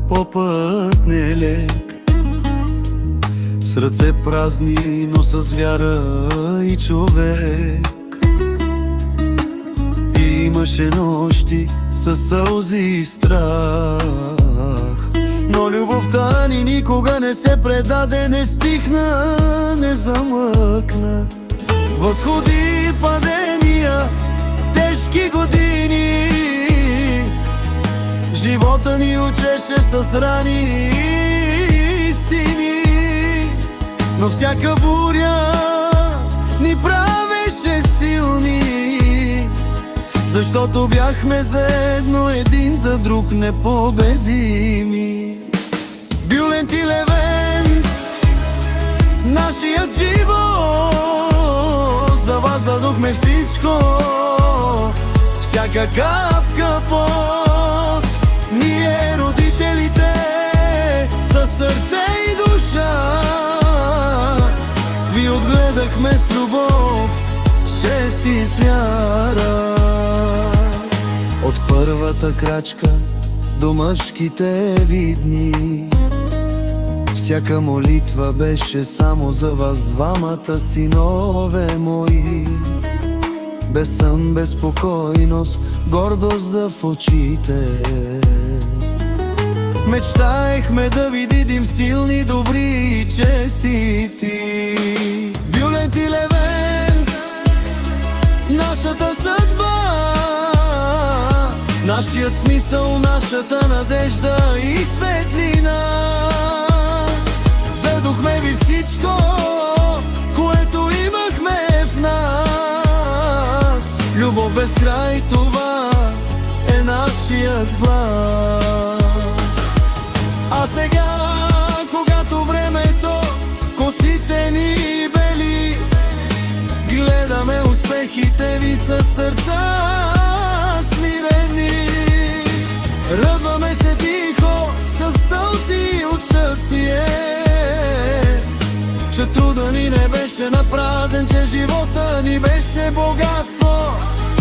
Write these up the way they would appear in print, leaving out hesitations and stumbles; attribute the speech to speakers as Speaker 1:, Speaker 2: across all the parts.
Speaker 1: по път нелек, с ръце празни, но с вяра и човек. И имаше нощи със сълзи и страх, но любовта ни никога не се предаде, не стихна, не замъкна. Възходи и падения, тежки години, живота ни учеше с рани и истини. Но всяка буря ни правеше силни, защото бяхме заедно, един за друг непобедими. Бюлент и Левент, нашият живот, за вас дадохме всичко, всяка капка пот. Ние родителите, със сърце и душа, ви отгледахме с любов, с чест и с вяра. От първата крачка до мъжките ви дни, всяка молитва беше само за вас двамата, синове мои. Без сън, без спокойност, гордост да в очите. Мечтаехме да ви видим силни, добри и честити. Бюлент и Левент, нашата съдба, нашият смисъл, нашата надежда и светлина. Дадохме ви всичко, което имахме в нас. Любов без край, това е нашият глас. А сега, когато времето косите ни бели, гледаме успехите ви със сърца смирени. Радваме се тихо, със сълзи от щастие, че труда ни не беше напразен, че живота ни беше богатство,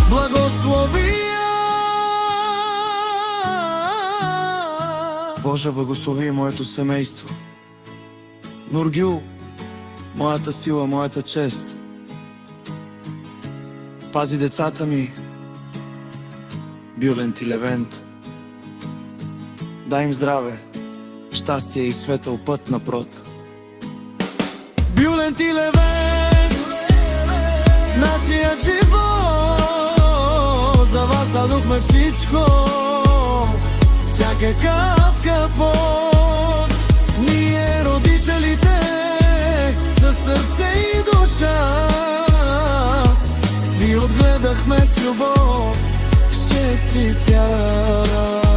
Speaker 1: благословия. Боже, благослови моето семейство. Нургюл, моята сила, моята чест. Пази децата ми, Бюлент и Левент. Дай им здраве, щастие и светъл път напрот. Бюлент и Левент, нашият живот, за вас дадохме всичко, всяка капка пот. Ние родителите, със сърце и душа, ви отгледахме с любов, с чест и с вяра.